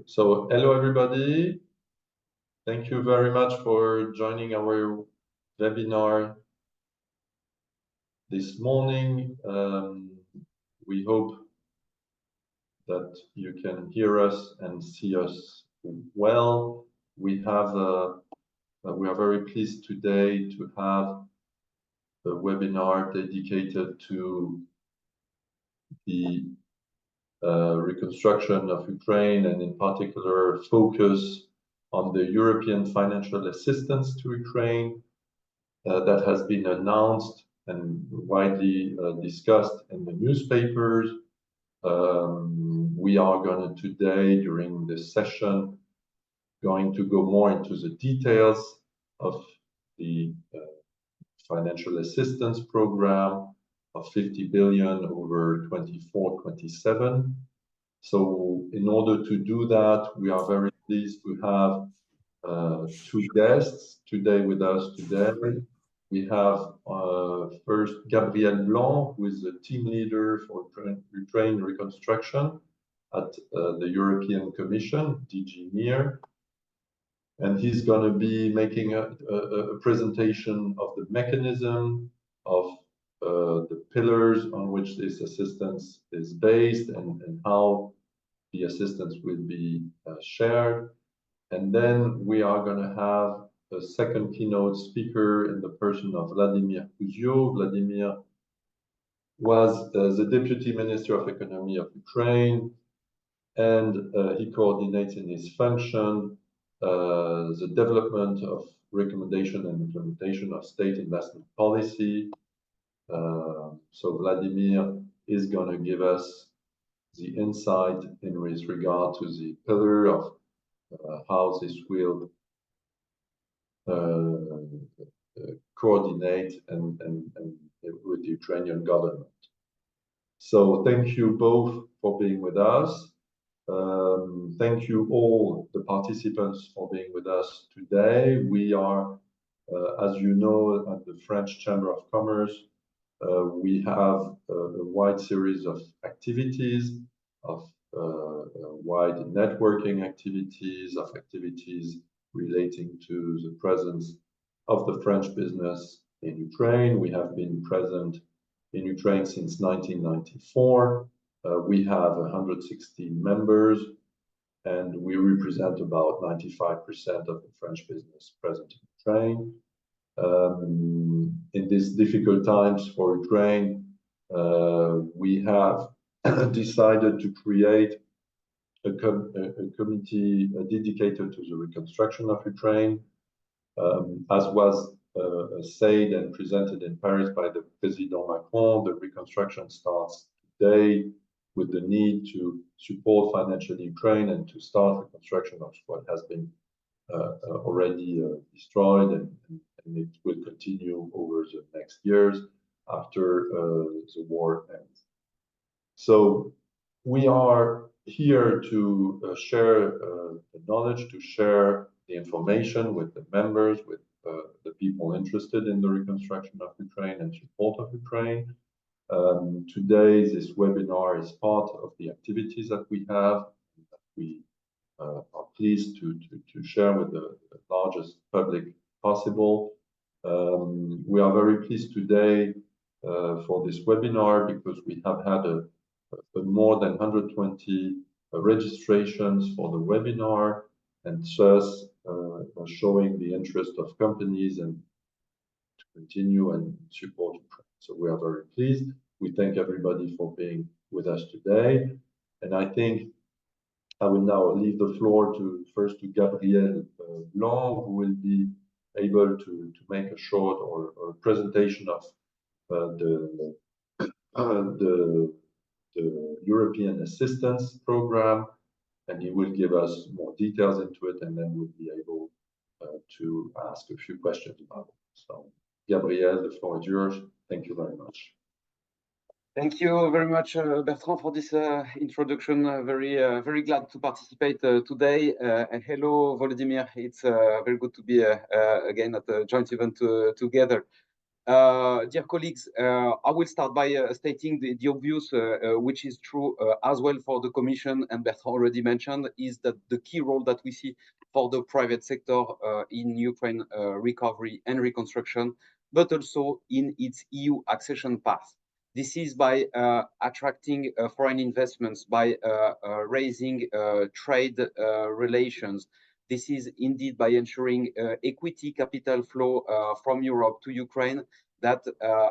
So hello, everybody. Thank you very much for joining our webinar this morning. We hope that you can hear us and see us well. We are very pleased today to have a webinar dedicated to the reconstruction of Ukraine, and in particular focus on the European financial assistance to Ukraine that has been announced and widely discussed in the newspapers. We are going to today, during this session, going to go more into the details of the financial assistance program of 50 billion over 24-27. So in order to do that, we are very pleased to have two guests today with us today. We have first Gabriel Blanc, who is the team leader for Ukraine reconstruction at the European Commission, DG NEAR. And he's going to be making a presentation of the mechanism of the pillars on which this assistance is based and how the assistance will be shared. And then we are going to have a second keynote speaker in the person of Volodymyr Kuzio. Volodymyr was the Deputy Minister of Economy of Ukraine, and he coordinates in his function the development of recommendation and implementation of state investment policy. So Volodymyr is going to give us the insight in with regard to the pillar of how this will coordinate and with the Ukrainian government. So thank you both for being with us. Thank you all the participants for being with us today. We are, as you know, at the French Chamber of Commerce, we have a wide series of activities, of wide networking activities, of activities relating to the presence of the French business in Ukraine. We have been present in Ukraine since 1994. We have 160 members, and we represent about 95% of the French business present in Ukraine. In these difficult times for Ukraine, we have decided to create a committee dedicated to the reconstruction of Ukraine, as was said and presented in Paris by the President Macron. The reconstruction starts today with the need to support financially Ukraine and to start reconstruction of what has been already destroyed, and it will continue over the next years after the war ends. So we are here to share the knowledge, to share the information with the members, with the people interested in the reconstruction of Ukraine and support of Ukraine. Today, this webinar is part of the activities that we have, that we are pleased to share with the largest public possible. We are very pleased today for this webinar because we have had more than 120 registrations for the webinar, and thus showing the interest of companies and to continue and support Ukraine. So we are very pleased. We thank everybody for being with us today. And I think I will now leave the floor first to Gabriel Blanc, who will be able to make a short or presentation of the European assistance program, and he will give us more details into it, and then we'll be able to ask a few questions about it. So, Gabriel, the floor is yours. Thank you very much. Thank you very much, Bertrand, for this introduction. Very glad to participate today. And hello, Volodymyr. It's very good to be again at the joint event together. Dear colleagues, I will start by stating the obvious, which is true as well for the Commission, and Bertrand already mentioned, is that the key role that we see for the private sector in Ukraine recovery and reconstruction, but also in its EU accession path. This is by attracting foreign investments, by raising trade relations. This is indeed by ensuring equity capital flow from Europe to Ukraine, that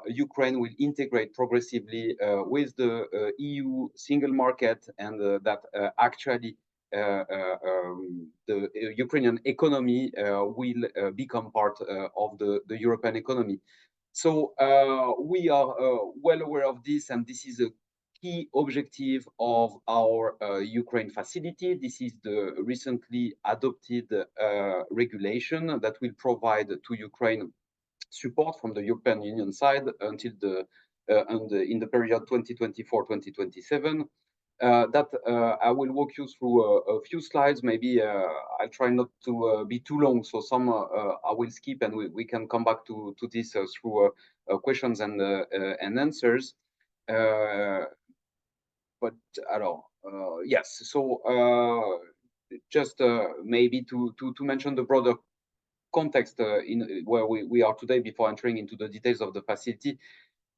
Ukraine will integrate progressively with the EU single market, and that actually the Ukrainian economy will become part of the European economy. So we are well aware of this, and this is a key objective of our Ukraine facility. This is the recently adopted regulation that will provide to Ukraine support from the European Union side until in the period 2024-2027. That I will walk you through a few slides. Maybe I'll try not to be too long, so some I will skip, and we can come back to this through questions and answers. But yes, so just maybe to mention the broader context in where we are today before entering into the details of the facility.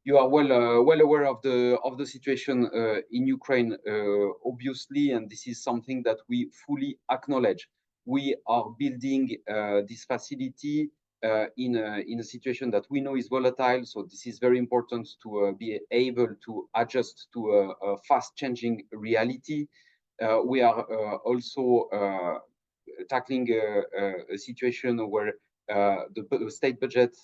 You are well aware of the situation in Ukraine, obviously, and this is something that we fully acknowledge. We are building this facility in a situation that we know is volatile, so this is very important to be able to adjust to a fast-changing reality. We are also tackling a situation where the state budget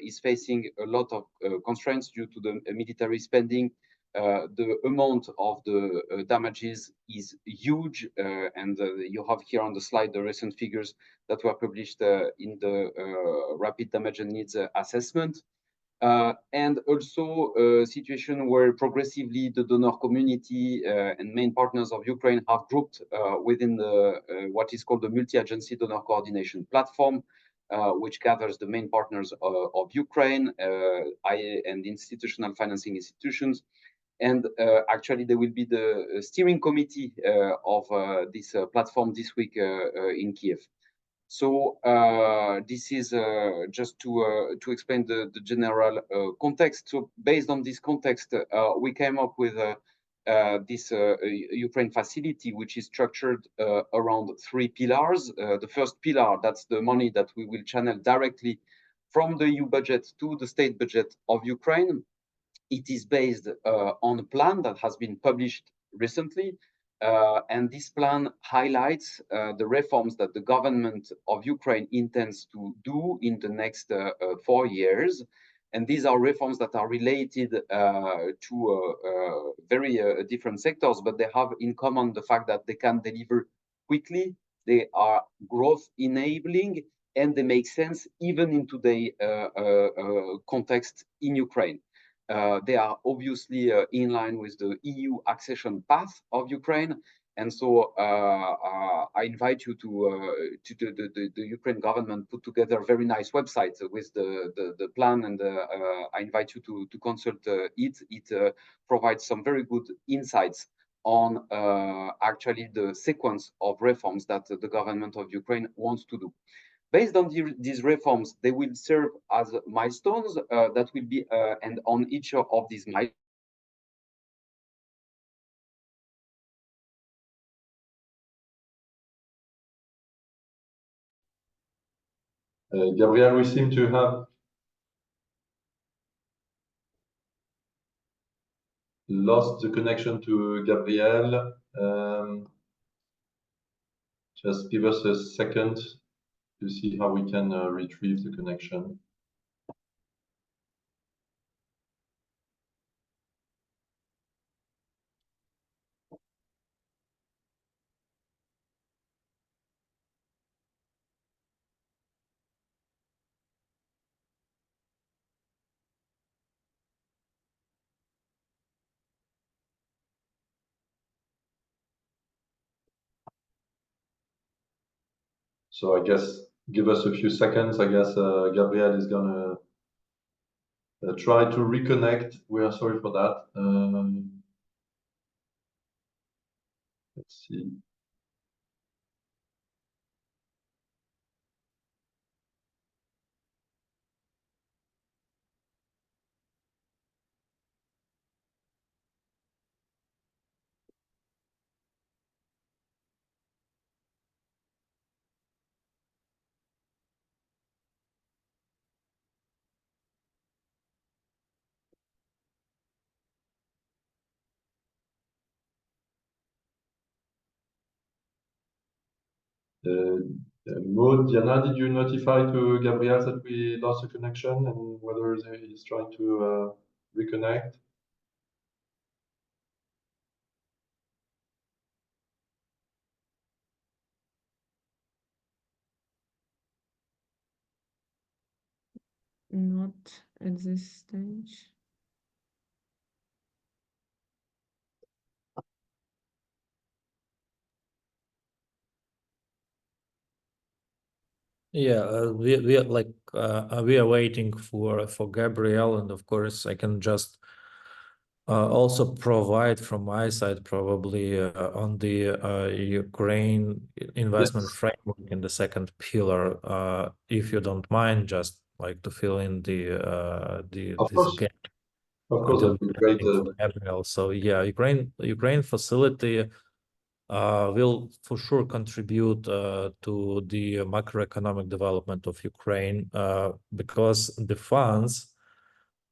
is facing a lot of constraints due to the military spending. The amount of the damages is huge, and you have here on the slide the recent figures that were published in the rapid damage and needs assessment. And also a situation where progressively the donor community and main partners of Ukraine have grouped within the what is called the multi-agency donor coordination platform, which gathers the main partners of Ukraine and institutional financing institutions. And actually, there will be the steering committee of this platform this week in Kiev. So this is just to explain the general context. So based on this context, we came up with this Ukraine facility, which is structured around three pillars. The first pillar, that's the money that we will channel directly from the EU budget to the state budget of Ukraine. It is based on a plan that has been published recently. And this plan highlights the reforms that the government of Ukraine intends to do in the next 4 years. And these are reforms that are related to very different sectors, but they have in common the fact that they can deliver quickly, they are growth enabling, and they make sense even in today's context in Ukraine. They are obviously in line with the EU accession path of Ukraine, and so I invite you to the Ukraine government put together a very nice website with the plan, and I invite you to consult it. It provides some very good insights on actually the sequence of reforms that the government of Ukraine wants to do. Based on these reforms, they will serve as milestones that will be, and on each of these milestones, Gabriel, we seem to have lost the connection to Gabriel. Just give us a second to see how we can retrieve the connection. So I guess give us a few seconds. I guess Gabriel is gonna try to reconnect. We are sorry for that. Let's see. Maud, Diana, did you notify to Gabriel that we lost the connection and whether he's trying to reconnect? Not at this stage. Yeah, we are like we are waiting for Gabriel, and of course I can just also provide from my side probably on the Ukraine investment framework in the second pillar, if you don't mind, just like to fill in Of this course, gap of course, until that'd be great. for Gabriel. So yeah, Ukraine facility will for sure contribute to the macroeconomic development of Ukraine because the funds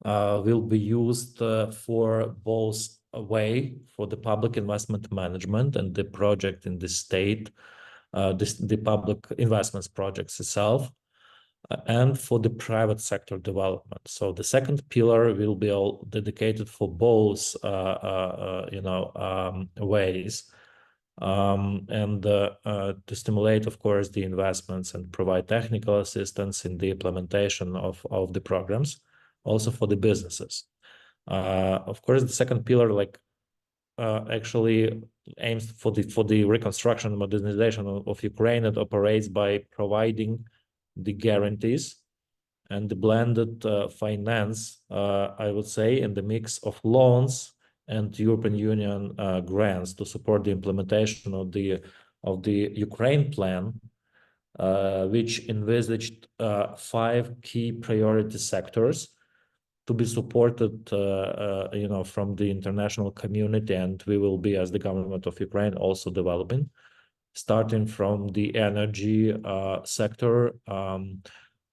will be used for both a way for the public investment management and the project in the state, the public investments projects itself, and for the private sector development. So the second pillar will be all dedicated for both, ways. And to stimulate, of course, the investments and provide technical assistance in the implementation of the programs, also for the businesses. Of course, the second pillar, actually aims for the reconstruction and modernization of Ukraine. It operates by providing the guarantees and the blended finance, I would say, in the mix of loans and European Union grants to support the implementation of the Ukraine plan, which envisaged 5 key priority sectors to be supported, from the international community, and we will be, as the government of Ukraine, also developing, starting from the energy sector,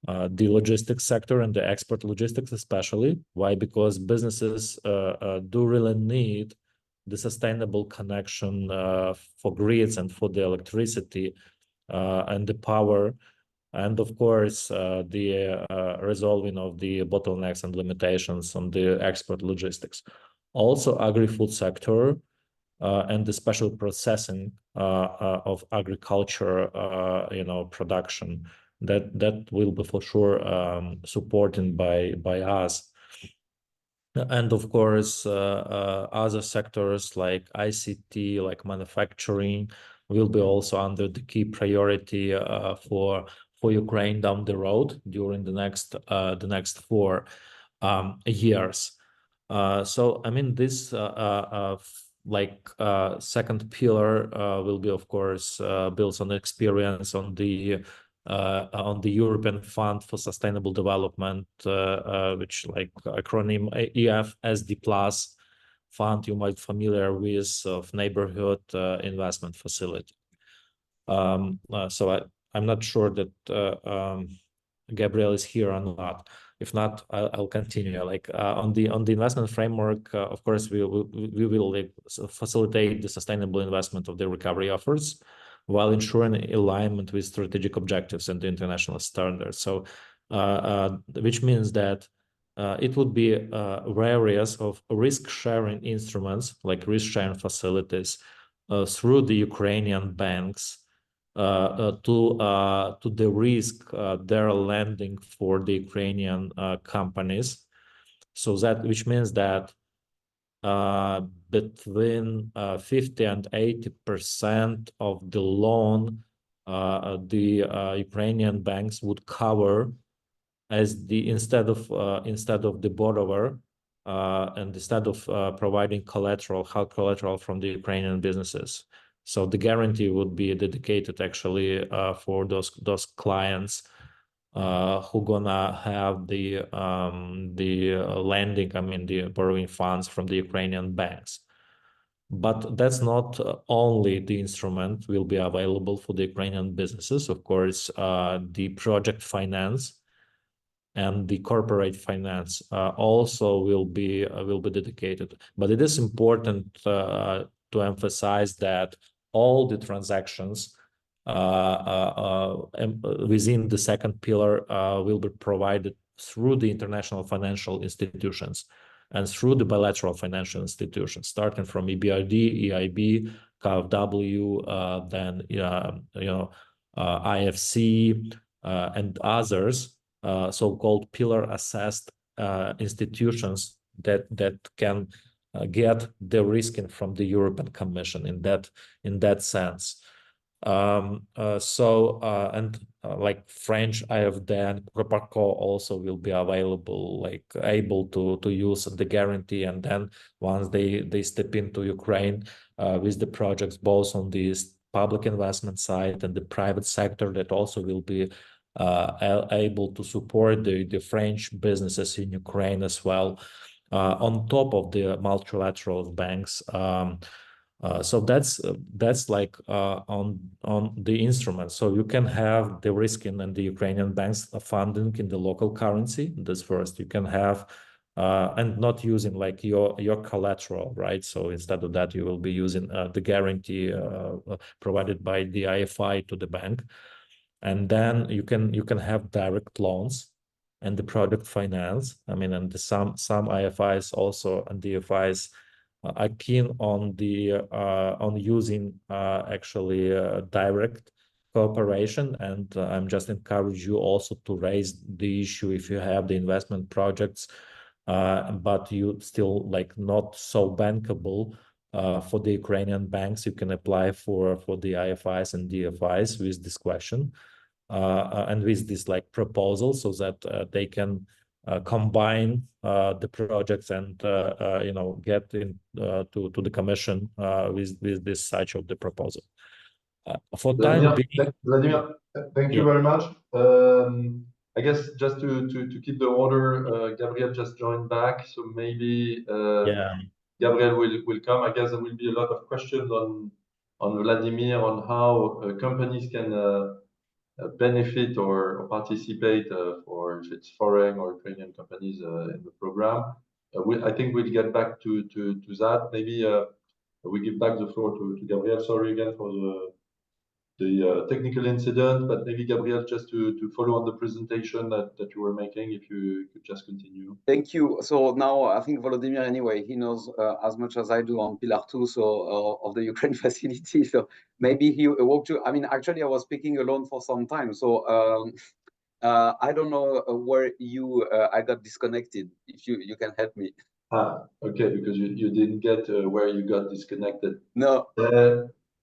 the logistics sector and the export logistics especially. Why? Because businesses do really need the sustainable connection for grids and for the electricity and the power, and of course the resolving of the bottlenecks and limitations on the export logistics. Also, agri-food sector and the special processing of agriculture, production, that will be for sure supported by us. And of course, other sectors like ICT, like manufacturing, will be also under the key priority for Ukraine down the road during the next 4 years. So I mean, this second pillar will be, of course, built on experience on the European Fund for Sustainable Development, which acronym EFSD Plus fund you might familiar with, of neighborhood investment facility. So I'm not sure that Gabriel is here or not. If not, I'll continue. On the investment framework, of course, we will facilitate the sustainable investment of the recovery efforts while ensuring alignment with strategic objectives and the international standards. So, which means that it would be areas of risk-sharing instruments, like risk-sharing facilities, through the Ukrainian banks, to the risk they're lending for the Ukrainian companies. So that, which means that between 50 and 80% of the loan, the Ukrainian banks would cover as the instead of the borrower and instead of providing hard collateral from the Ukrainian businesses. So the guarantee would be dedicated actually for those clients who gonna have the lending, I mean the borrowing funds from the Ukrainian banks. But that's not only the instrument will be available for the Ukrainian businesses. Of course, the project finance and the corporate finance also will be dedicated. But it is important to emphasize that all the transactions within the second pillar will be provided through the international financial institutions and through the bilateral financial institutions, starting from EBRD, EIB, KfW, then IFC and others, so-called pillar-assessed institutions that can get the risking from the European Commission in that sense. Like French AFD and Proparco also will be available, like able to use the guarantee, and then once they step into Ukraine with the projects both on the public investment side and the private sector, that also will be able to support the French businesses in Ukraine as well, on top of the multilateral banks. So that's like on the instrument. So you can have the risk in the Ukrainian banks funding in the local currency. That's first. You can have and not using like your collateral, right? So instead of that, you will be using the guarantee provided by the IFI to the bank, and then you can have direct loans and the project finance. I mean, and some IFIs also and DFIs are keen on using actually direct cooperation, and I'm just encourage you also to raise the issue if you have the investment projects, but you still like not so bankable for the Ukrainian banks. You can apply for the IFIs and DFIs with this question and with this like proposal, so that they can combine the projects and get in to the commission with this such of the proposal. For time being, Vladimir, thank you very much. I guess just to keep the order, Gabriel just joined back, so maybe Gabriel will come. I guess there will be a lot of questions on Vladimir, on how companies can benefit or participate for if it's foreign or Ukrainian companies in the program. I think we'll get back to that. Maybe we give back the floor to Gabriel. Sorry again for the technical incident, but maybe Gabriel, just to follow on the presentation that you were making, if you could just continue. Thank you. So now I think Volodymyr, anyway, he knows as much as I do on Pillar 2, so of the Ukraine facility. So maybe he walked you. I mean, actually, I was speaking alone for some time. So I don't know where I got disconnected. If you can help me. Okay, because you didn't get where you got disconnected. No.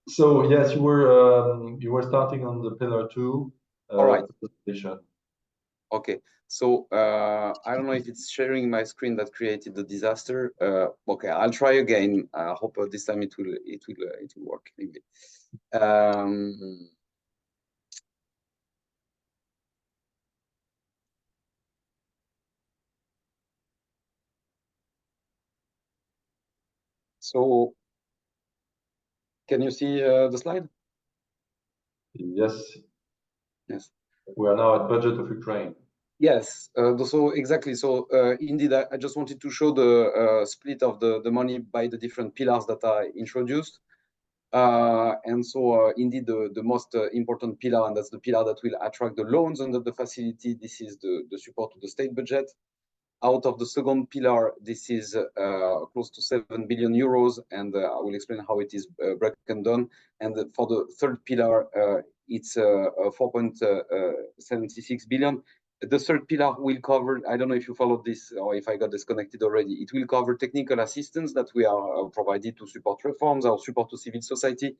So yes, you were starting on the Pillar 2. All right. Presentation. Okay. So I don't know if it's sharing my screen that created the disaster. Okay, I'll try again. I hope this time it will work. Maybe. So can you see the slide? Yes. Yes. We are now at budget of Ukraine. Yes, so exactly. So indeed, I just wanted to show the split of the money by the different pillars that are introduced. And so indeed, the most important pillar, and that's the pillar that will attract the loans under the facility, this is the support to the state budget. Out of the second pillar, this is close to 7 billion euros, and I will explain how it is broken down. And for the third pillar, it's 4.76 billion. The third pillar will cover, I don't know if you followed this or if I got disconnected already, it will cover technical assistance that we are provided to support reforms or support to civil society.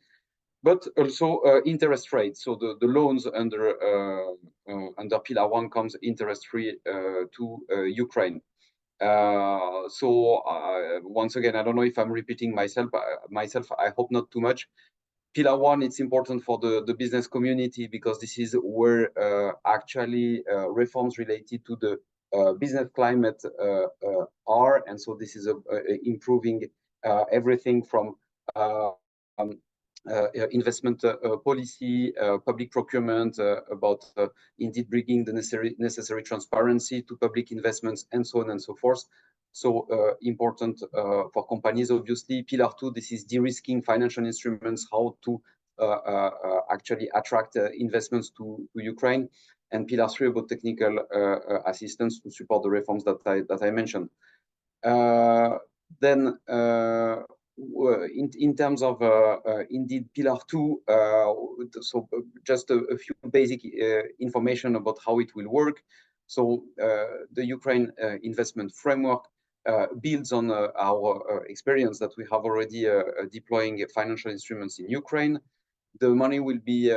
but also interest rates. So the loans under Pillar 1 comes interest-free to Ukraine. Once again, I don't know if I'm repeating myself. I hope not too much. Pillar 1, it's important for the business community because this is where actually reforms related to the business climate are, and so this is improving everything from investment policy, public procurement, about indeed bringing the necessary transparency to public investments, and so on and so forth. So important for companies, obviously. Pillar 2, this is de-risking financial instruments, how to actually attract investments to Ukraine. And Pillar 3 about technical assistance to support the reforms that I mentioned. Then in terms of indeed Pillar 2, so just a few basic information about how it will work. So the Ukraine investment framework builds on our experience that we have already deploying financial instruments in Ukraine. The money will be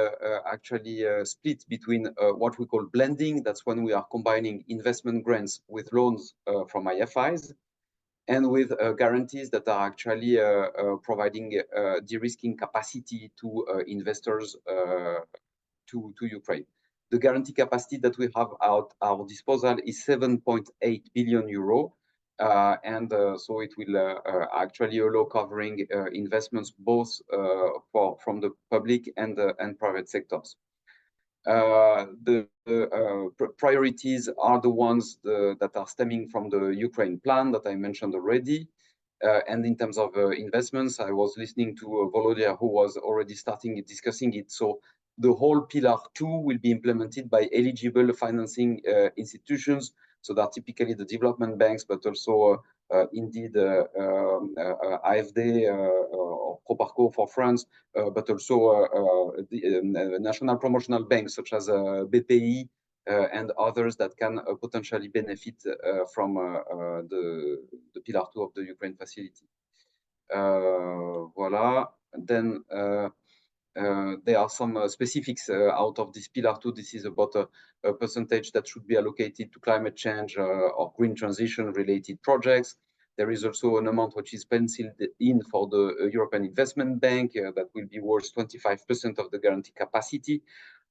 actually split between what we call blending. That's when we are combining investment grants with loans from IFIs, and with guarantees that are actually providing de-risking capacity to investors to Ukraine. The guarantee capacity that we have at our disposal is 7.8 billion euro. So it will actually allow covering investments both from the public and private sectors. The priorities are the ones that are stemming from the Ukraine plan that I mentioned already. And in terms of investments, I was listening to Volodymyr, who was already discussing it. So the whole Pillar 2 will be implemented by eligible financing institutions. So that are typically the development banks, but also indeed AFD or Proparco for France, but also the national promotional banks such as BPI and others that can potentially benefit from the Pillar 2 of the Ukraine facility. Voila. Then there are some specifics out of this Pillar 2. This is about a percentage that should be allocated to climate change or green transition related projects. There is also an amount which is penciled in for the European Investment Bank that will be worth 25% of the guarantee capacity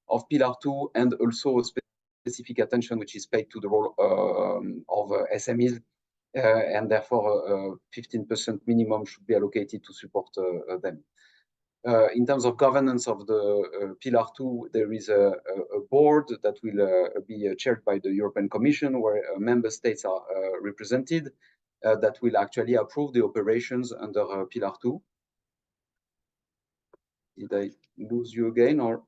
of Pillar 2, and also specific attention which is paid to the role of SMEs, and therefore 15% minimum should be allocated to support them. In terms of governance of the Pillar 2, there is a board that will be chaired by the European Commission, where member states are represented, that will actually approve the operations under Pillar 2. Did I lose you again, or?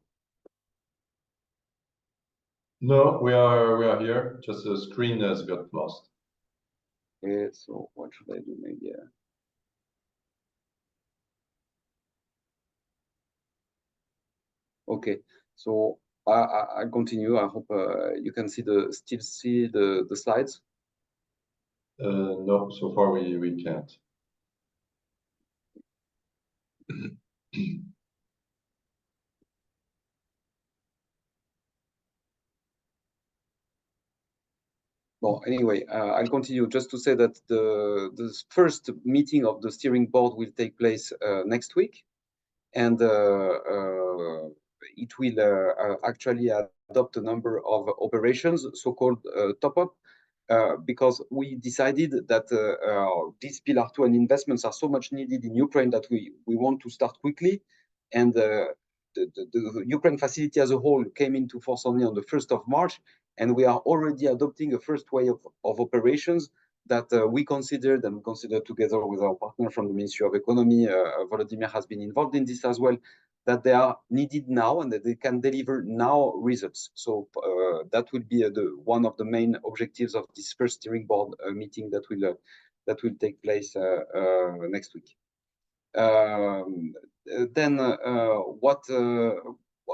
No, we are here. Just the screen has got lost. Okay, so what should I do? Maybe. Okay, so I'll continue. I hope you can still see the slides. No, so far we can't. Well, anyway, I'll continue just to say that the first meeting of the steering board will take place next week, and it will actually adopt a number of operations, so-called top-up, because we decided that these Pillar 2 and investments are so much needed in Ukraine that we want to start quickly. And the Ukraine facility as a whole came into force only on the 1st of March, and we are already adopting a first way of operations that we consider together with our partner from the Ministry of Economy. Volodymyr has been involved in this as well, that they are needed now and that they can deliver now results. So that will be one of the main objectives of this first steering board meeting that will take place next week. Then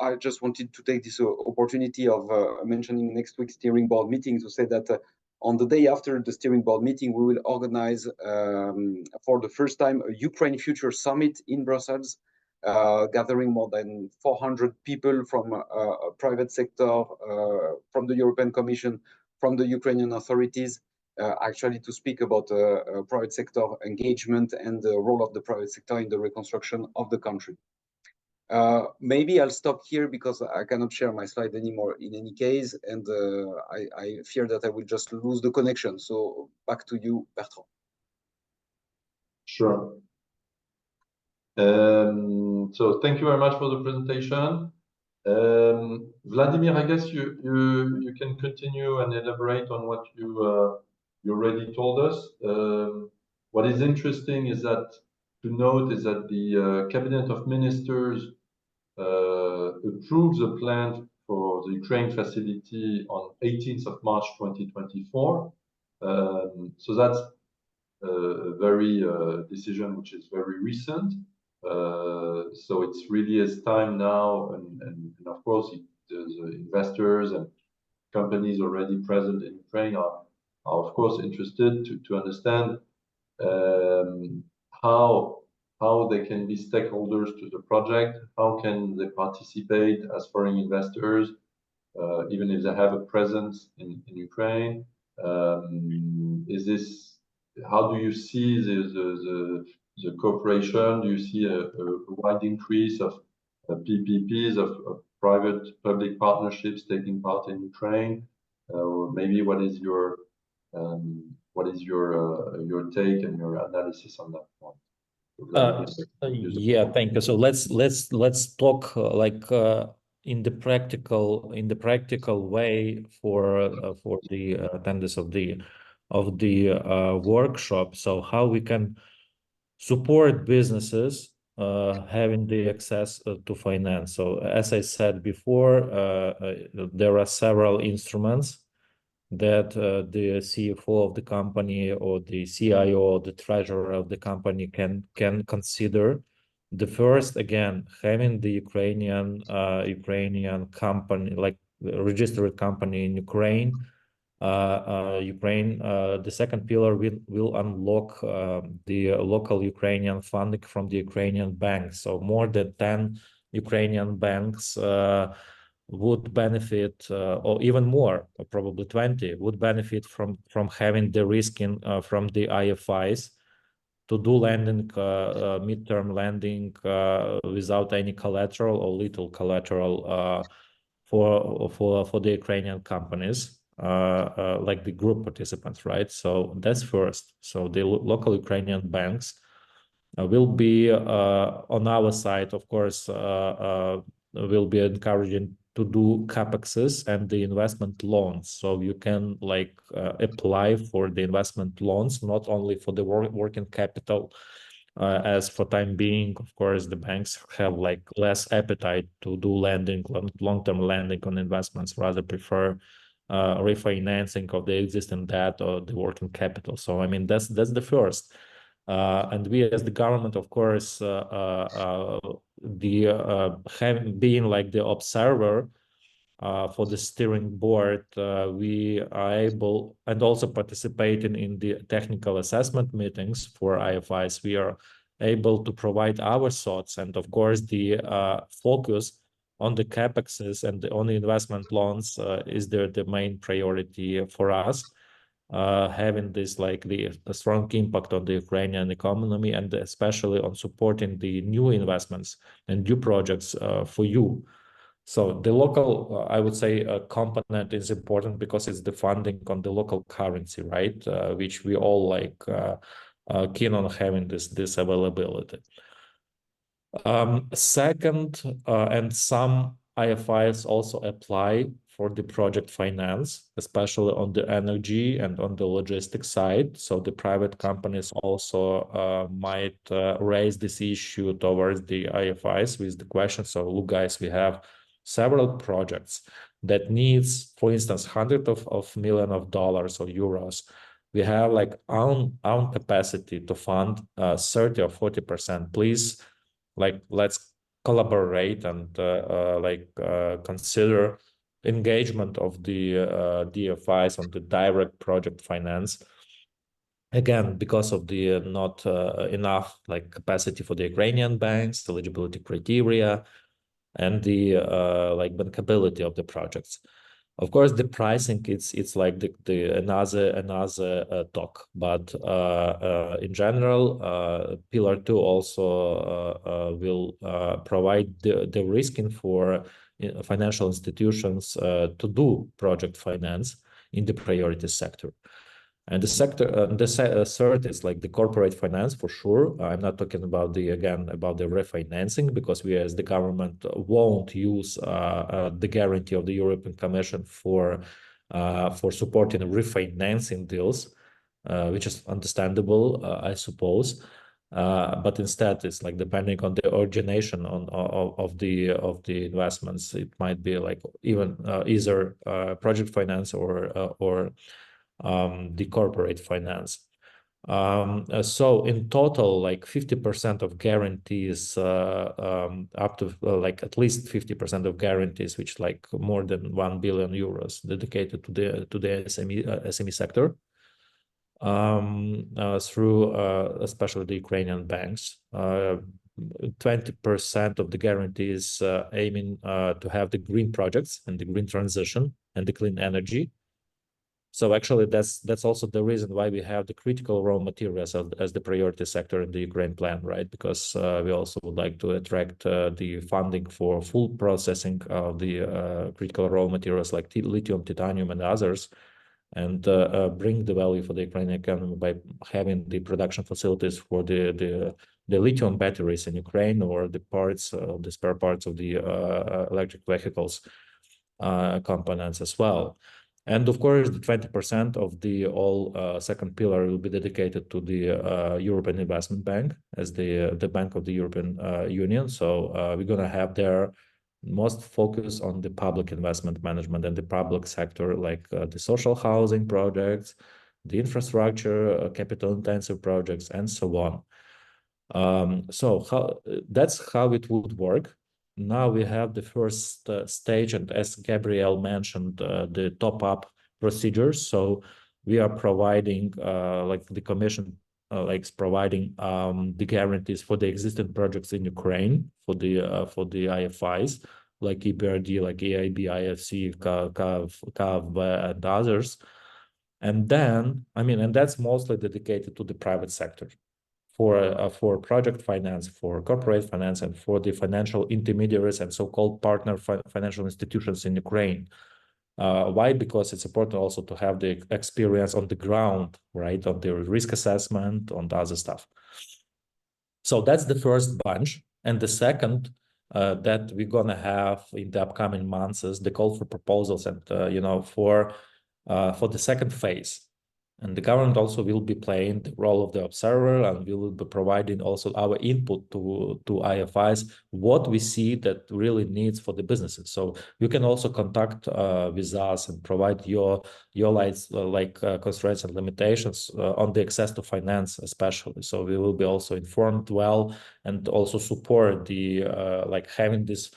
I just wanted to take this opportunity of mentioning next week's steering board meeting to say that on the day after the steering board meeting, we will organize for the first time a Ukraine Future Summit in Brussels, gathering more than 400 people from private sector, from the European Commission, from the Ukrainian authorities, actually to speak about private sector engagement and the role of the private sector in the reconstruction of the country. Maybe I'll stop here because I cannot share my slide anymore in any case, and I fear that I will just lose the connection. So back to you, Bertrand. Sure. So thank you very much for the presentation. Volodymyr, I guess you can continue and elaborate on what you already told us. What is interesting is that to note is that the Cabinet of Ministers approves a plan for the Ukraine facility on 18th of March 2024. So that's a very decision which is very recent. So it's really its time now, and of course the investors and companies already present in Ukraine are of course interested to understand how they can be stakeholders to the project, how can they participate as foreign investors, even if they have a presence in Ukraine. How do you see the cooperation? Do you see a wide increase of PPPs, of private-public partnerships taking part in Ukraine? Or maybe what is your take and your analysis on that point? Yeah, thank you. So let's talk in the practical way for the attendance of the workshop. So how we can support businesses having the access to finance. So as I said before, there are several instruments that the CFO of the company or the CIO or the treasurer of the company can consider. The first, again, having the Ukrainian company, like registered company in Ukraine. The second pillar will unlock the local Ukrainian funding from the Ukrainian banks. So more than 10 Ukrainian banks would benefit, or even more, probably 20, would benefit from having the risk from the IFIs to do lending, midterm lending without any collateral or little collateral for the Ukrainian companies, like the group participants, right? So that's first. So the local Ukrainian banks will be on our side, of course, will be encouraging to do CapExes and the investment loans. So you can apply for the investment loans, not only for the working capital, as for time being, of course, the banks have less appetite to do lending, long-term lending on investments, rather prefer refinancing of the existing debt or the working capital. So I mean that's the first. And we as the government, of course, being like the observer for the steering board, we are able, and also participating in the technical assessment meetings for IFIs, we are able to provide our thoughts. And of course, the focus on the CapExes and on the investment loans is the main priority for us. Having this the strong impact on the Ukrainian economy, and especially on supporting the new investments and new projects for you. So the local, I would say, component is important because it's the funding on the local currency, right? Which we all keen on having this availability. Second, and some IFIs also apply for the project finance, especially on the energy and on the logistics side. So the private companies also might raise this issue towards the IFIs with the question. So look, guys, we have several projects that needs, for instance, hundreds of millions of dollars or euros. We have own capacity to fund 30 or 40%. Please, let's collaborate and consider engagement of the DFIs on the direct project finance. again, because of the not enough like capacity for the Ukrainian banks, eligibility criteria, and the like bankability of the projects. Of course, the pricing it's like the another talk, but in general, Pillar 2 also will provide the risking for financial institutions to do project finance in the priority sector. And the sector, third is like the corporate finance for sure. I'm not talking about the refinancing, because we as the government won't use the guarantee of the European Commission for supporting refinancing deals, which is understandable, I suppose. But instead, it's like depending on the origination of the investments, it might be like even either project finance or the corporate finance. So in total, like 50% of guarantees, up to like at least 50% of guarantees, which like more than 1 billion euros dedicated to the SME sector, through especially the Ukrainian banks. 20% of the guarantees aiming to have the green projects and the green transition and the clean energy. So actually, that's also the reason why we have the critical raw materials as the priority sector in the Ukraine plan, right? Because we also would like to attract the funding for full processing of the critical raw materials like lithium, titanium, and others, and bring the value for the Ukrainian economy by having the production facilities for the lithium batteries in Ukraine, or the parts, the spare parts of the electric vehicles components as well. And of course, the 20% of the second pillar will be dedicated to the European Investment Bank as the bank of the European Union. So we're going to have their most focus on the public investment management and the public sector, like the social housing projects, the infrastructure, capital-intensive projects, and so on. So that's how it would work. Now we have the first stage, and as Gabriel mentioned, the top-up procedures. So we are providing, like the Commission, providing the guarantees for the existing projects in Ukraine for the IFIs, like EBRD, like EIB, IFC, KAV, and others. And then, and that's mostly dedicated to the private sector. For project finance, for corporate finance, and for the financial intermediaries and so-called partner financial institutions in Ukraine. Why? Because it's important also to have the experience on the ground, right, on the risk assessment, on the other stuff. So that's the first bunch. And the second that we're going to have in the upcoming months is the call for proposals and, for the second phase. And the government also will be playing the role of the observer, and we will be providing also our input to IFIs, what we see that really needs for the businesses. So you can also contact with us and provide your lights, constraints and limitations on the access to finance, especially. So we will be also informed well, and also support the having this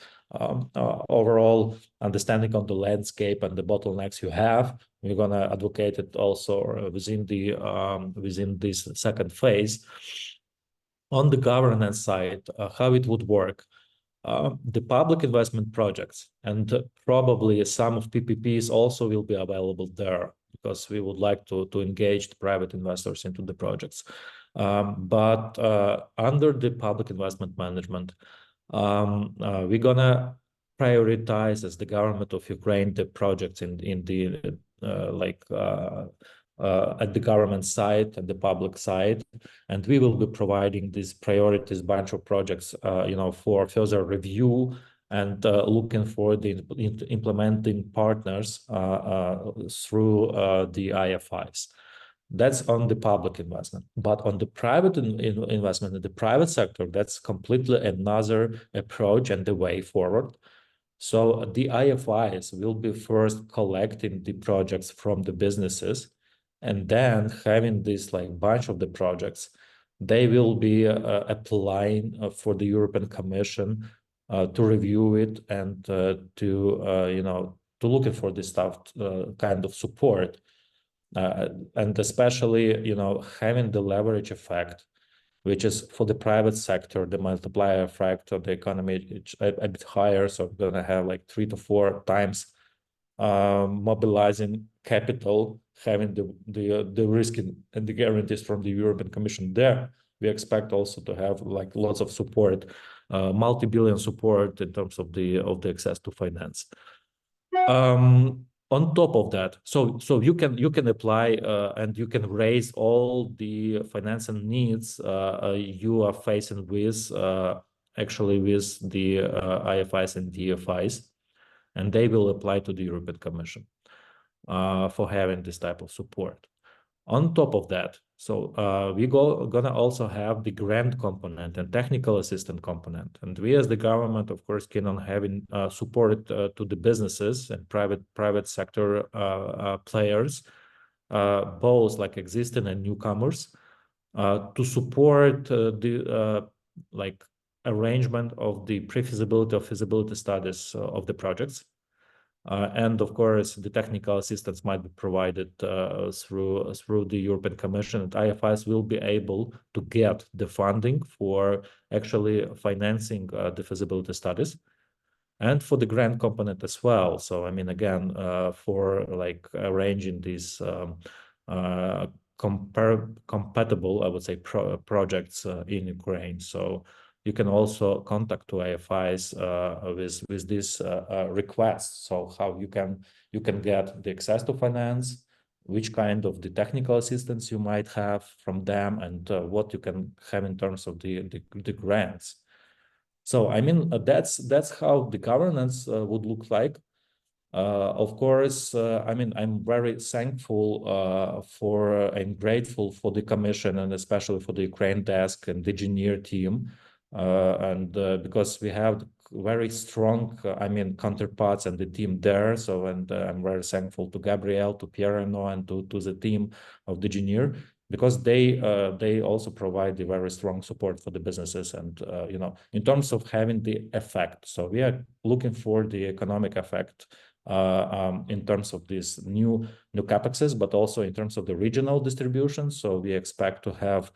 overall understanding of the landscape and the bottlenecks you have. We're going to advocate it also within this second phase. On the governance side, how it would work. The public investment projects and probably some of PPPs also will be available there, because we would like to engage the private investors into the projects. But under the public investment management, we're going to prioritize, as the government of Ukraine, the projects in the at the government side and the public side, and we will be providing these priorities bunch of projects, for further review and looking for the implementing partners through the IFIs. That's on the public investment. But on the private investment in the private sector, that's completely another approach and the way forward. So the IFIs will be first collecting the projects from the businesses, and then having this bunch of the projects, they will be applying for the European Commission to review it and to looking for this stuff kind of support. and especially, you know, having the leverage effect, which is for the private sector, the multiplier effect of the economy is a bit higher. So we're gonna have like 3 to 4 times mobilizing capital, having the risk and the guarantees from the European Commission there. We expect also to have like lots of support, multi-billion support in terms of the access to finance. On top of that, so you can apply and you can raise all the financing needs you are facing with actually with the IFIs and DFIs, and they will apply to the European Commission for having this type of support. On top of that, so gonna also have the grant component and technical assistance component, and we as the government, of course, keen on having support to the businesses and private sector players, both like existing and newcomers, to support the like arrangement of the pre-feasibility or feasibility studies of the projects. And of course, the technical assistance might be provided through the European Commission, and IFIs will be able to get the funding for actually financing the feasibility studies, and for the grant component as well. So I mean, again, for like arranging these compatible, I would say, projects in Ukraine. So you can also contact to IFIs with this request. So how you can get the access to finance, which kind of the technical assistance you might have from them, and what you can have in terms of the grants. So I mean, that's how the governance would look like. Of course, I mean, I'm very thankful for and grateful for the Commission, and especially for the Ukraine desk and the engineer team. And because we have very strong, I mean, counterparts and the team there. So, and I'm very thankful to Gabriel, to Pierre, and to the team of the engineer, because they also provide the very strong support for the businesses, and you know, in terms of having the effect. So we are looking for the economic effect in terms of these new capexes, but also in terms of the regional distribution. So we expect to have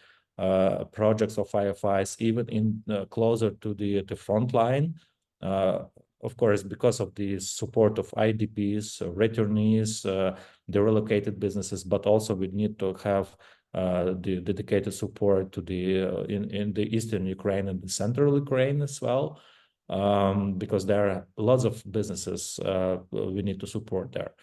projects of IFIs even in closer to the front line, of course, because of the support of IDPs, returnees, the relocated businesses, but also we need to have the dedicated support to the in the eastern Ukraine and the central Ukraine as well, because there are lots of businesses we need to support there.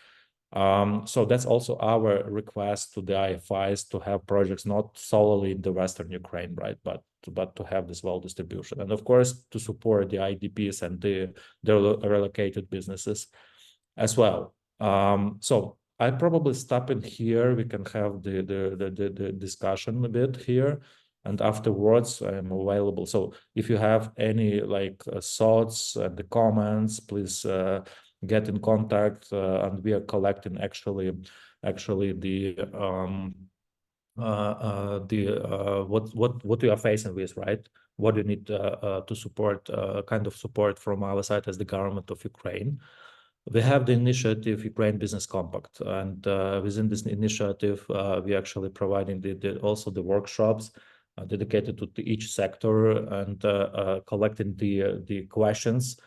So that's also our request to the IFIs, to have projects not solely in the Western Ukraine, right, but to have this well distribution, and of course to support the IDPs and the relocated businesses as well. So I probably stop in here. We can have the discussion a bit here, and afterwards I'm available. So if you have any like thoughts and the comments, please get in contact, and we are collecting actually the what you are facing with, right? What you need to support, kind of support from our side as the government of Ukraine. We have the initiative Ukraine Business Compact, and within this initiative, we actually providing also the workshops dedicated to each sector, and collecting the questions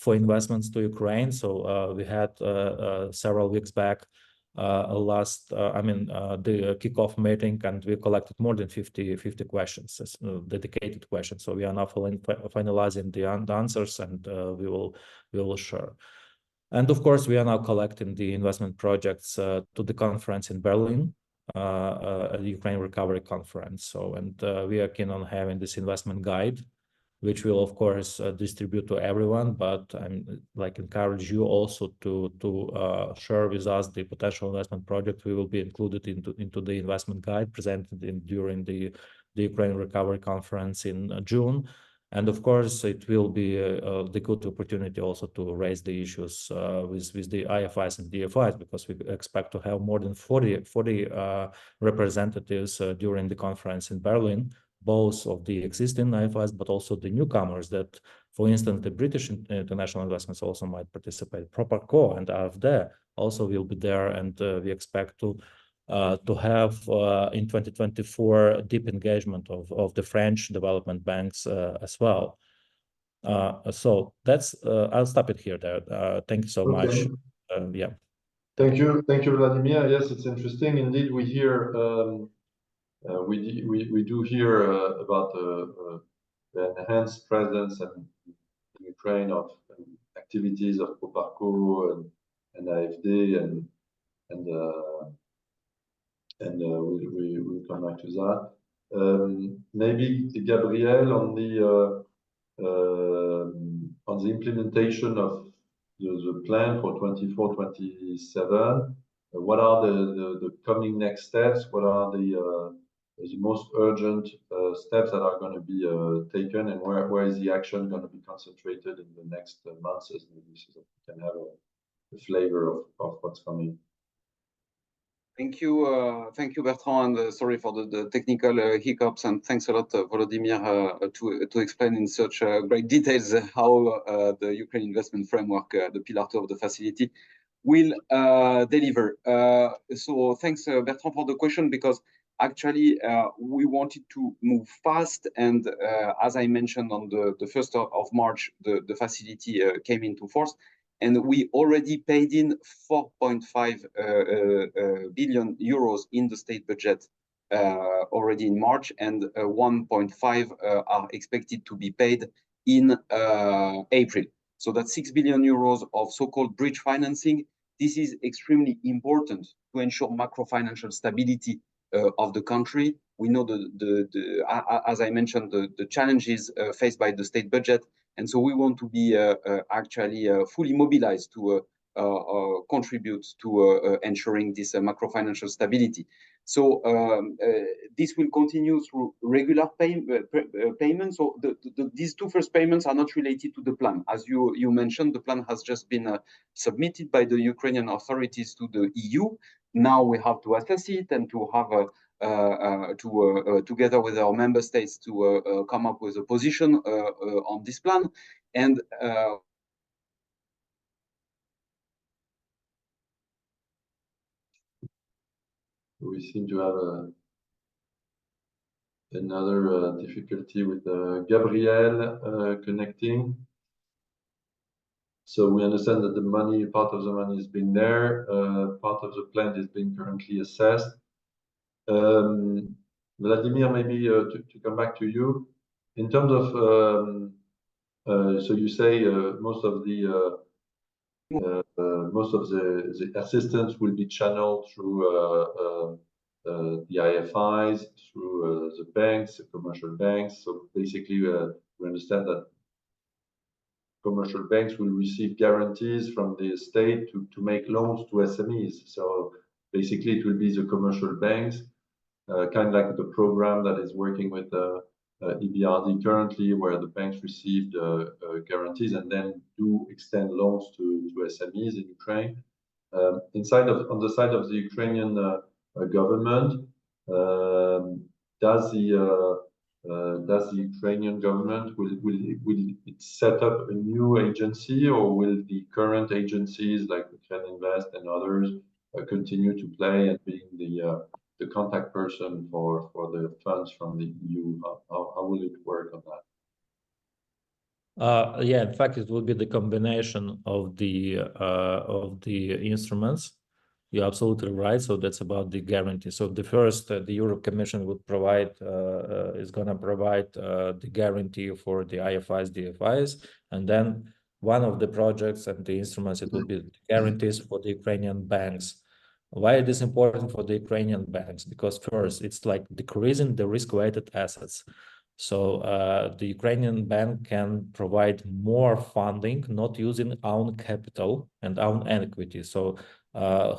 for investments to Ukraine. So we had several weeks back the kickoff meeting, and we collected more than 50 questions, dedicated questions. So we are now finalizing the answers, and we will share. And of course, we are now collecting the investment projects to the conference in Berlin, the Ukraine Recovery Conference. So, and we are keen on having this investment guide, which will of course distribute to everyone, but I'm like encourage you also to share with us the potential investment project. We will be included into the investment guide presented during the Ukraine Recovery Conference in June. And of course, it will be the good opportunity also to raise the issues with the IFIs and DFIs, because we expect to have more than 40 representatives during the conference in Berlin, both of the existing IFIs, but also the newcomers that, for instance, the British international investments also might participate. Proparco and AFD also will be there, and we expect to to have in 2024 deep engagement of the French development banks as well. So that's I'll stop it here. Thank you so much. Yeah. Thank you, Vladimir. Yes, it's interesting indeed. We hear we do hear about the enhanced presence in Ukraine of activities of Proparco and AFD we'll come back to that. Maybe Gabriel on the implementation of the plan for 24-27. What are the coming next steps? What are the most urgent steps that are going to be taken, and where is the action going to be concentrated in the next months, maybe, so that we can have a flavor of what's coming? Thank you, Bertrand, and sorry for the technical hiccups, and thanks a lot, Volodymyr, to explain in such great details how the Ukraine investment framework, the pillar 2 of the facility, will deliver. So thanks, Bertrand, for the question, because actually we wanted to move fast, and as I mentioned on the 1st of March, the facility came into force. And we already paid in 4.5 billion euros in the state budget already in March, and 1.5 are expected to be paid in April. So that's 6 billion euros of so-called bridge financing. This is extremely important to ensure macro-financial stability of the country. We know as I mentioned, the challenges faced by the state budget. And so we want to be actually fully mobilized to contribute to ensuring this macro-financial stability. So this will continue through regular payments. So these two first payments are not related to the plan. As you mentioned, the plan has just been submitted by the Ukrainian authorities to the EU. Now we have to assess it and to have together with our member states to come up with a position on this plan. And we seem to have another difficulty with Gabriel connecting. So we understand that part of the money has been there, part of the plan is being currently assessed. Vladimir, maybe to come back to you, in terms of, so you say most of the assistance will be channeled through the IFIs, through the banks, the commercial banks. So basically, we understand that commercial banks will receive guarantees from the state to make loans to SMEs. So basically, it will be the commercial banks, kind of like the program that is working with EBRD currently, where the banks received guarantees and then do extend loans to SMEs in Ukraine. On the side of the Ukrainian government, does the Ukrainian government will it set up a new agency, or will the current agencies like Ukraine Invest and others continue to play and being the contact person for the funds from the EU? How will it work on that? Yeah, in fact, it will be the combination of the instruments. You're absolutely right. So that's about the guarantee. So the first, the Europe Commission would provide, is going to provide the guarantee for the IFIs, DFIs, and then one of the projects and the instruments, it will be guarantees for the Ukrainian banks. Why it is important for the Ukrainian banks? Because first, it's like decreasing the risk-weighted assets. So the Ukrainian bank can provide more funding, not using own capital and own equity. So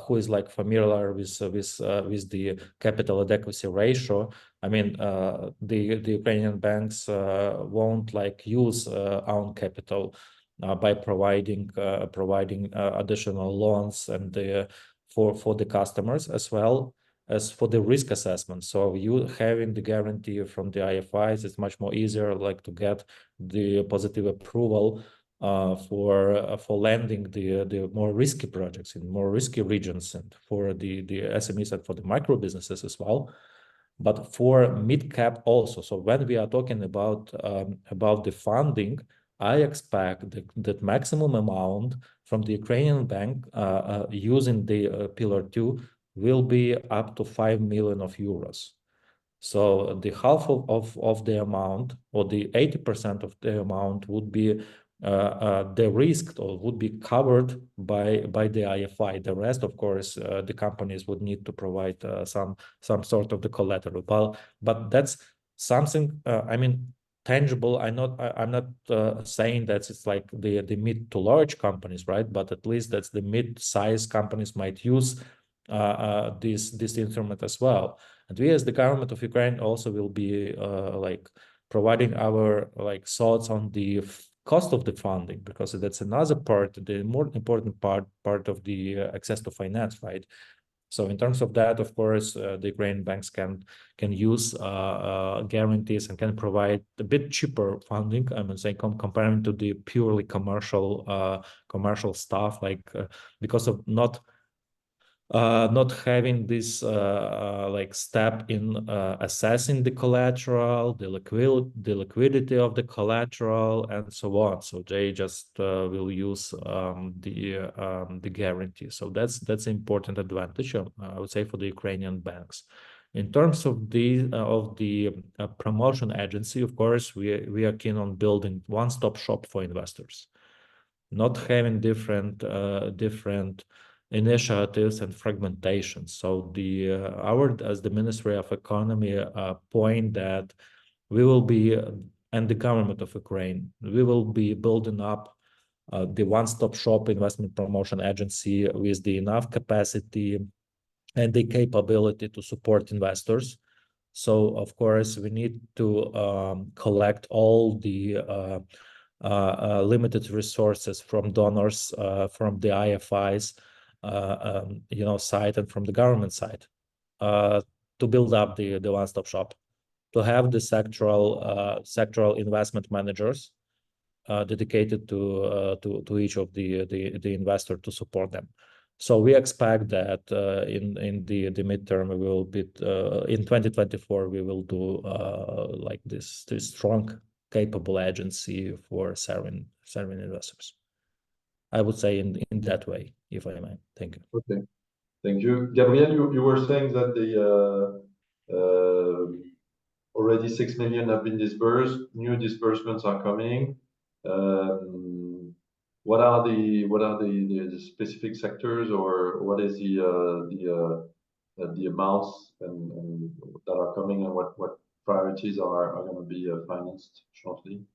who is like familiar with the capital adequacy ratio? I mean, the Ukrainian banks won't like use own capital by providing additional loans and for the customers, as well as for the risk assessment. So you having the guarantee from the IFIs, it's much more easier like to get the positive approval for lending the more risky projects in more risky regions, and for the SMEs and for the micro businesses as well, but for mid cap also. So when we are talking about the funding, I expect that maximum amount from the Ukrainian bank using the Pillar 2 will be up to 5 million euros. So the half of the amount, or the 80% of the amount, would be de-risked or would be covered by the IFI. The rest, of course, the companies would need to provide some sort of the collateral. But that's something, I mean, tangible. I'm not saying that it's like the mid to large companies, right? But at least that's the mid-size companies might use this instrument as well. And we, as the government of Ukraine, also will be like providing our thoughts on the cost of the funding, because that's another part, the more important part of the access to finance, right? So in terms of that, of course, the Ukrainian banks can use guarantees and can provide a bit cheaper funding. I mean, say comparing to the purely commercial stuff, because of not having this step in assessing the collateral, the liquidity of the collateral, and so on. So they just will use the guarantee. So that's an important advantage, I would say, for the Ukrainian banks. In terms of the promotion agency, of course, we are keen on building one-stop shop for investors, not having different initiatives and fragmentation. So as the Ministry of Economy point that we will be, and the government of Ukraine, we will be building up the one-stop shop investment promotion agency with the enough capacity and the capability to support investors. So of course we need to collect all the limited resources from donors, from the IFIs, side, and from the government side, to build up the one-stop shop, to have the sectoral investment managers dedicated to each of the investor to support them. So we expect that in the midterm, we will be in 2024 we will do like this strong, capable agency for serving investors. I would say in that way, if I may. Thank you. Okay, thank you, Gabriel. You were saying that already 6 million have been disbursed. New disbursements are coming. What are the specific sectors, or what is the amounts and that are coming, and what priorities are going to be financed shortly?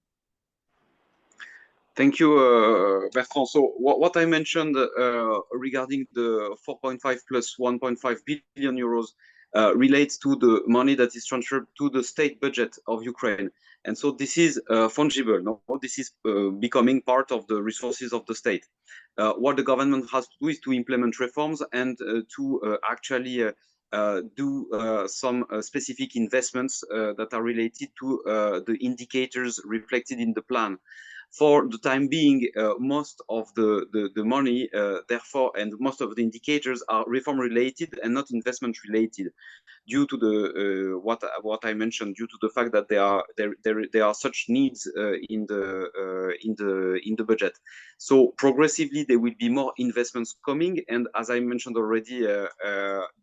Thank you, Bertrand. So what I mentioned regarding the 4.5 plus 1.5 billion euros relates to the money that is transferred to the state budget of Ukraine. And so this is fungible. No? This is becoming part of the resources of the state. What the government has to do is to implement reforms and to actually do some specific investments that are related to the indicators reflected in the plan. For the time being, most of the money, therefore, and most of the indicators are reform related and not investment related, due to the what I mentioned, due to the fact that there are such needs in the budget. So progressively there will be more investments coming, and as I mentioned already,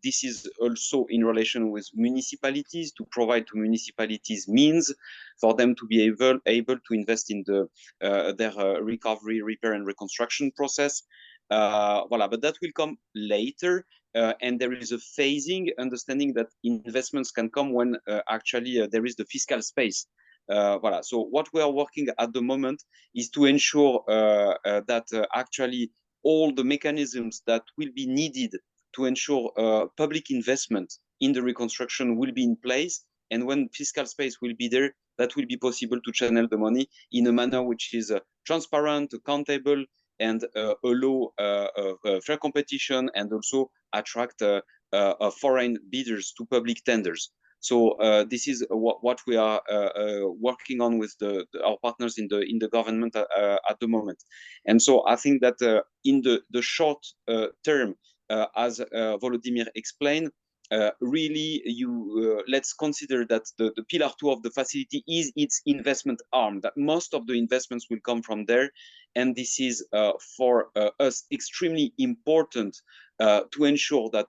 this is also in relation with municipalities, to provide to municipalities means for them to be able to invest in their recovery, repair, and reconstruction process. Voilà, but that will come later. And there is a phasing, understanding that investments can come when actually there is the fiscal space. Voilà. So what we are working at the moment is to ensure that actually all the mechanisms that will be needed to ensure public investment in the reconstruction will be in place. And when fiscal space will be there, that will be possible to channel the money in a manner which is transparent, accountable, and allow fair competition, and also attract foreign bidders to public tenders. So this is what we are working on with our partners in the government at the moment. And so I think that in the short term, as Volodymyr explained, really, let's consider that the pillar 2 of the facility is its investment arm, that most of the investments will come from there. And this is for us extremely important to ensure that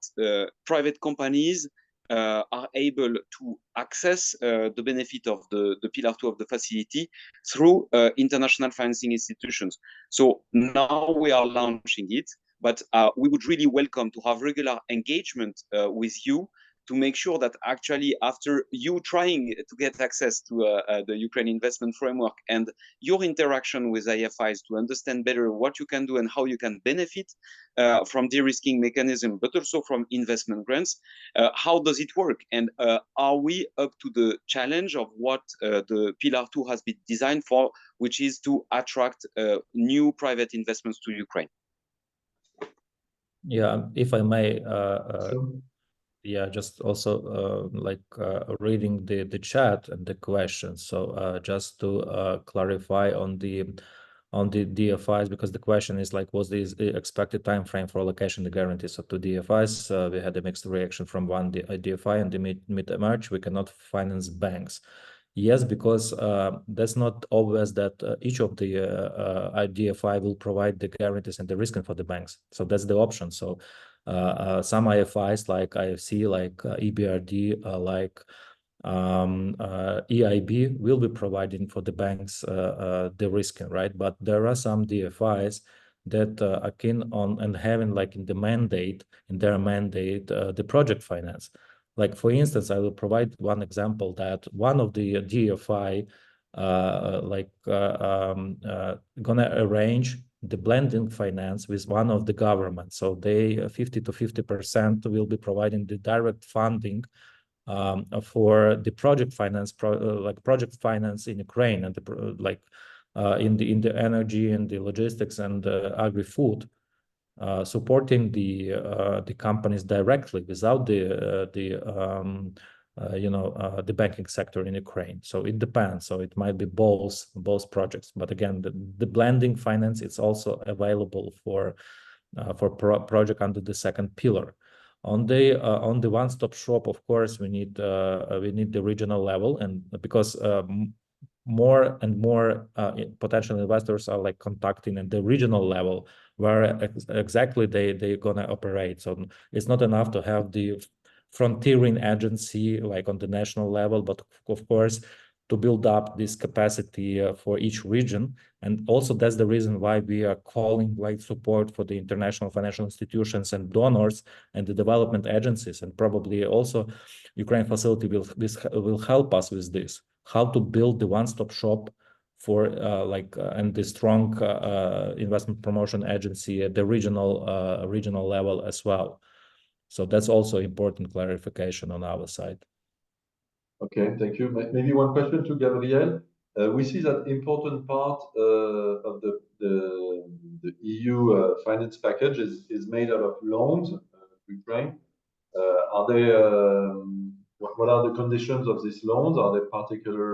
private companies are able to access the benefit of the pillar 2 of the facility through international financing institutions. So now we are launching it. But we would really welcome to have regular engagement with you to make sure that actually after you trying to get access to the Ukraine investment framework and your interaction with IFIs to understand better what you can do and how you can benefit from de-risking mechanism, but also from investment grants, how does it work? And are we up to the challenge of what the Pillar 2 has been designed for, which is to attract new private investments to Ukraine? Yeah, if I may, Sure. yeah, just also reading the chat and the questions. So just to clarify on the DFIs, because the question is like, what's the expected time frame for allocation the guarantees of 2 DFIs? We had a mixed reaction from one DFI and the mid-March. We cannot finance banks. Yes, because that's not obvious that each of the DFI will provide the guarantees and the risk for the banks. So that's the option. So some IFIs like IFC, like EBRD, like EIB will be providing for the banks the risk, right? But there are some DFIs that are keen on and having like in their mandate, the project finance. Like for instance, I will provide one example that one of the DFI gonna arrange the blending finance with one of the governments. So they 50 to 50% will be providing the direct funding for the project finance, project finance in Ukraine and in the energy and the logistics and agri-food. Supporting the companies directly without the banking sector in Ukraine. So it depends. So it might be both projects. But again, the blending finance is also available for project under the second pillar. On the one-stop shop, of course, we need the regional level, and because more and more potential investors are like contacting at the regional level where exactly they're gonna operate. So it's not enough to have the frontiering agency like on the national level, but of course to build up this capacity for each region. And also that's the reason why we are calling like support for the international financial institutions and donors and the development agencies, and probably also Ukraine facility will help us with this, how to build the one-stop shop for and the strong investment promotion agency at the regional level as well. So that's also important clarification on our side. Okay, thank you. Maybe one question to Gabriel. We see that important part of the EU finance package is made out of loans to Ukraine. Are they? What are the conditions of these loans? Are there particular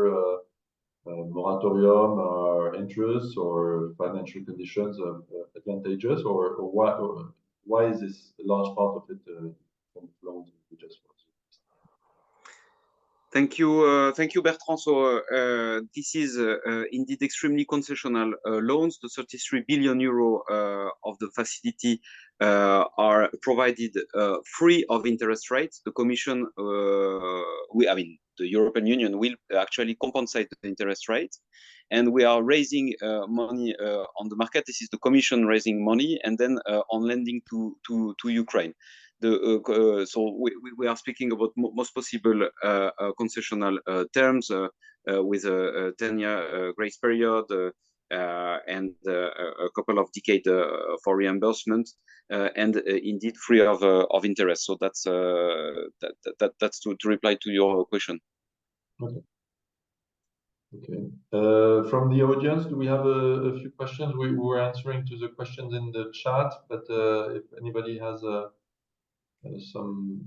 moratorium or interest or financial conditions advantageous, or why is this a large part of it from loans? Thank you, Bertrand. So this is indeed extremely concessional loans. The 33 billion euro of the facility are provided free of interest rates. The Commission, the European Union will actually compensate the interest rates, and we are raising money on the market. This is the Commission raising money, and then on lending to Ukraine. So we are speaking about most possible concessional terms with a 10-year grace period and a couple of decades for reimbursement, and indeed free of interest. So that's to reply to your question. Okay. Okay. From the audience, do we have a few questions? We were answering to the questions in the chat, but if anybody has some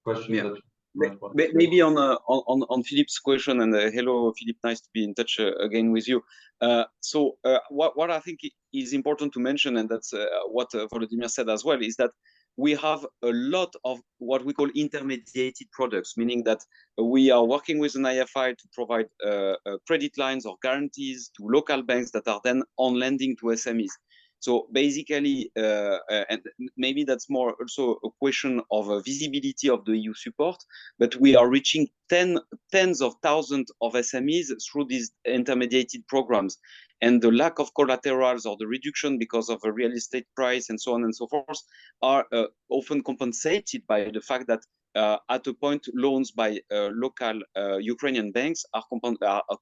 questions. Yeah. Maybe on Philippe's question, and hello, Philippe, nice to be in touch again with you. What I think is important to mention, and that's what Volodymyr said as well, is that we have a lot of what we call intermediated products, meaning that we are working with an IFI to provide credit lines or guarantees to local banks that are then on lending to SMEs. So basically, and maybe that's more also a question of visibility of the EU support, but we are reaching tens of thousands of SMEs through these intermediated programs. And the lack of collaterals or the reduction because of a real estate price and so on and so forth are often compensated by the fact that at a point, loans by local Ukrainian banks are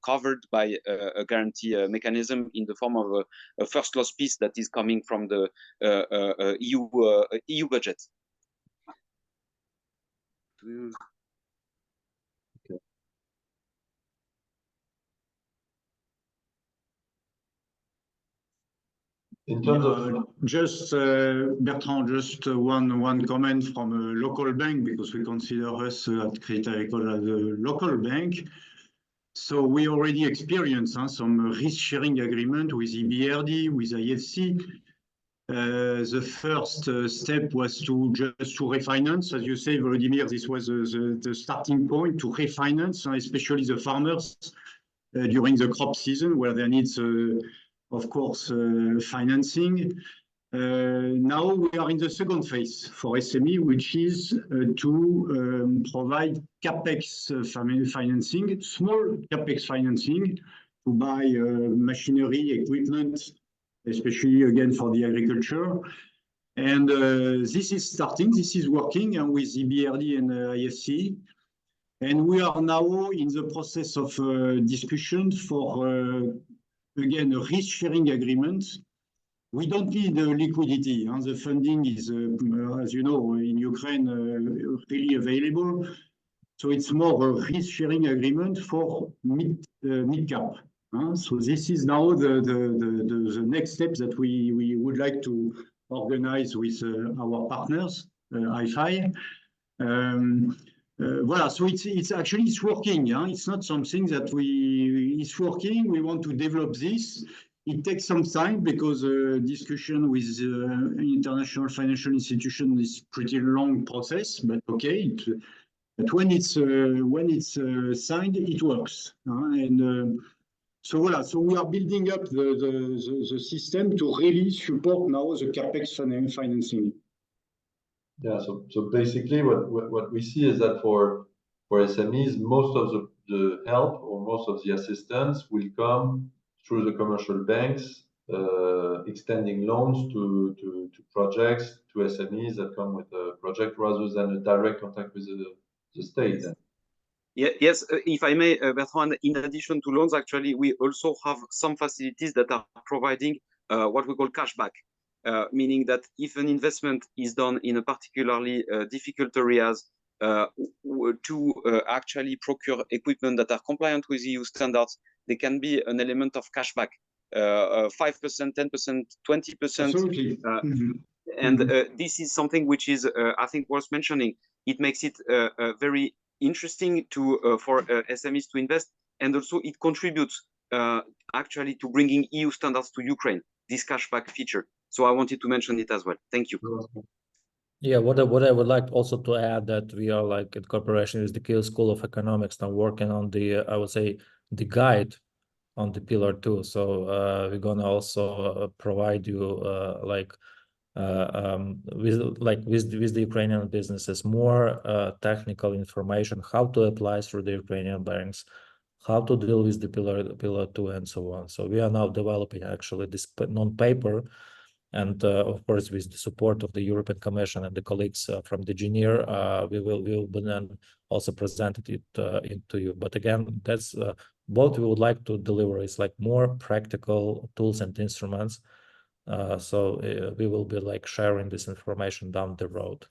covered by a guarantee mechanism in the form of a first loss piece that is coming from the EU budget. Okay. In terms of just Bertrand, just one comment from a local bank, because we consider us at Crédit Agricole as a local bank. So we already experienced some risk sharing agreement with EBRD, with IFC. The first step was to refinance, as you say, Volodymyr. This was the starting point to refinance, especially the farmers during the crop season, where there needs of course, financing. Now we are in the second phase for SME, which is to provide CapEx financing, small CapEx financing to buy machinery, equipment, especially again for the agriculture. And this is starting, this is working with EBRD and IFC. And we are now in the process of discussion for again, a risk-sharing agreement. We don't need liquidity. The funding is, as you know, in Ukraine, really available. So it's more a risk-sharing agreement for mid-cap. So this is now the next step that we would like to organize with our partners, IFI. Voilà, so it's actually working. It's not something that it's working. We want to develop this. It takes some time because discussion with international financial institution is pretty long process. But okay, but when it's signed, it works. And so voilà, so we are building up the system to really support now the capex financing. Yeah, so basically what we see is that for SMEs, most of the help or most of the assistance will come through the commercial banks, extending loans to projects, to SMEs that come with a project rather than a direct contact with the state. Yes, if I may, Bertrand, in addition to loans, actually, we also have some facilities that are providing what we call cashback. Meaning that if an investment is done in a particularly difficult areas to actually procure equipment that are compliant with EU standards, there can be an element of cashback, 5%, 10%, 20%. Absolutely. And this is something which is, I think, worth mentioning. It makes it very interesting for SMEs to invest, and also it contributes actually to bringing EU standards to Ukraine, this cashback feature. So I wanted to mention it as well. Thank you. Yeah, what I would like also to add that we are like in cooperation with the Kiel School of Economics now working on the, I would say, the guide on the Pillar 2. So we're gonna also provide you with the Ukrainian businesses more technical information, how to apply through the Ukrainian banks, how to deal with the Pillar 2 and so on. So we are now developing actually this non-paper. And of course, with the support of the European Commission and the colleagues from the GNIR, we will then also present it to you. But again, that's what we would like to deliver is like more practical tools and instruments. So we will be like sharing this information down the road.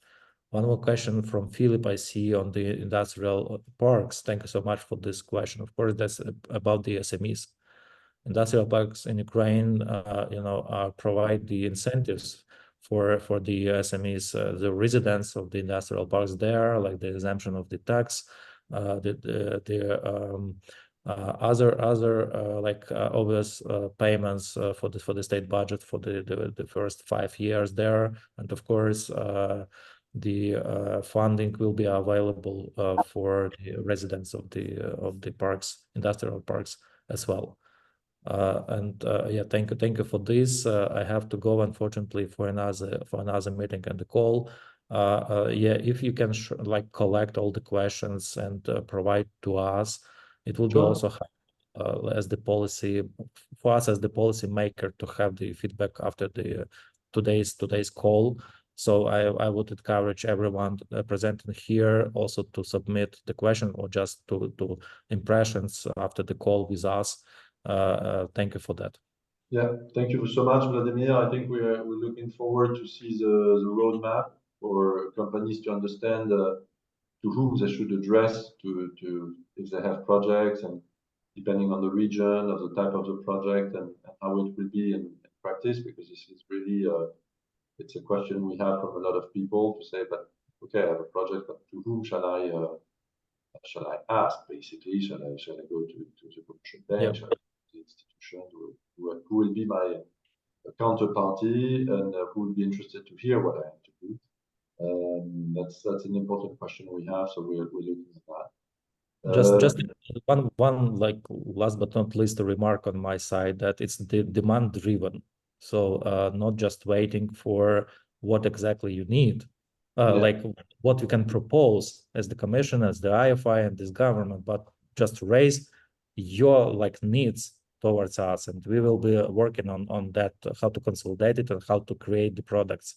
One more question from Philip, I see on the industrial parks. Thank you so much for this question. Of course, that's about the SMEs. Industrial parks in Ukraine, provide the incentives for the SMEs, the residents of the industrial parks there, like the exemption of the tax, other like obvious payments for the state budget for the first 5 years there, and of course the funding will be available for the residents of the parks, industrial parks as well. Yeah, thank you for this. I have to go, unfortunately, for another meeting and the call. Yeah, if you can like collect all the questions and provide to us, it will be also as the policy for us as the policy maker to have the feedback after the today's call. So I would encourage everyone presenting here also to submit the question or just to impressions after the call with us. Thank you for that. Yeah, thank you so much, Volodymyr. I think we're looking forward to see the roadmap for companies to understand to whom they should address to if they have projects, and depending on the region of the type of the project and how it will be in practice, because this is really it's a question we have from a lot of people to say, but okay, I have a project, but to whom shall I ask? Basically, shall I go to the commercial bank? Yeah. Shall I go to the institution? Who will be my counterparty, and who will be interested to hear what I have to do? That's an important question we have, so we're looking at that. Just one like last but not least a remark on my side, that it's the demand driven. So not just waiting for what exactly you need, like what you can propose as the commission, as the IFI and this government, but just raise your like needs towards us, and we will be working on that, how to consolidate it and how to create the products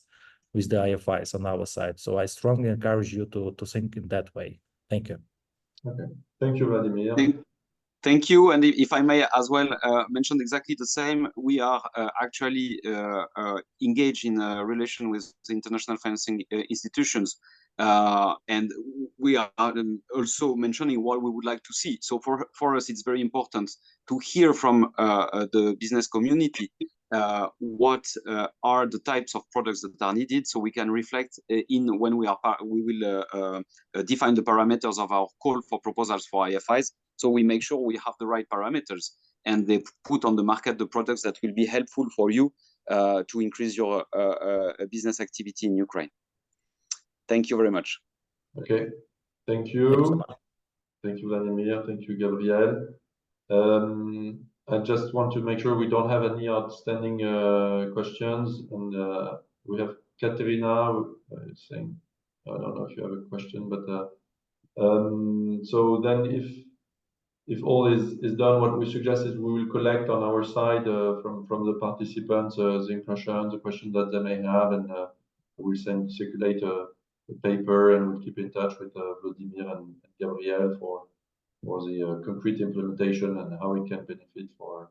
with the IFIs on our side. So I strongly encourage you to think in that way. Thank you. Okay, thank you, Volodymyr. Thank you. And if I may as well mention exactly the same, we are actually engaged in a relation with the international financing institutions. And we are also mentioning what we would like to see. So for us, it's very important to hear from the business community what are the types of products that are needed, so we can reflect in when we will define the parameters of our call for proposals for IFIs. So we make sure we have the right parameters, and they put on the market the products that will be helpful for you to increase your business activity in Ukraine. Thank you very much. Okay, thank you. Thank you, Volodymyr. Thank you, Gabriel. I just want to make sure we don't have any outstanding questions. And we have Katerina saying, I don't know if you have a question, but so then if all is done, what we suggest is we will collect on our side from the participants the impressions, the questions that they may have, and we'll circulate a paper, and we'll keep in touch with Volodymyr and Gabriel for the concrete implementation and how it can benefit for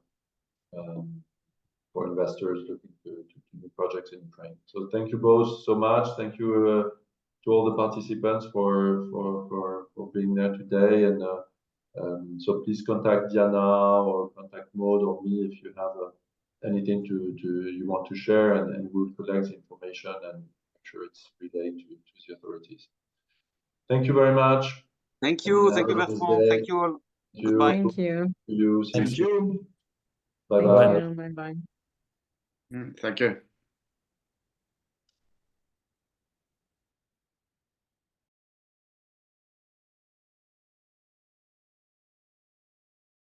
investors looking to new projects in Ukraine. So thank you both so much. Thank you to all the participants for being there today, and so please contact Diana or contact Maud or me if you have anything you want to share, and we'll collect the information and make sure it's relayed to the authorities. Thank you very much. Thank you. Thank you, Bertrand. Thank you all. Goodbye. Thank you. See you. Thank you. Bye-bye. Bye bye. Thank you.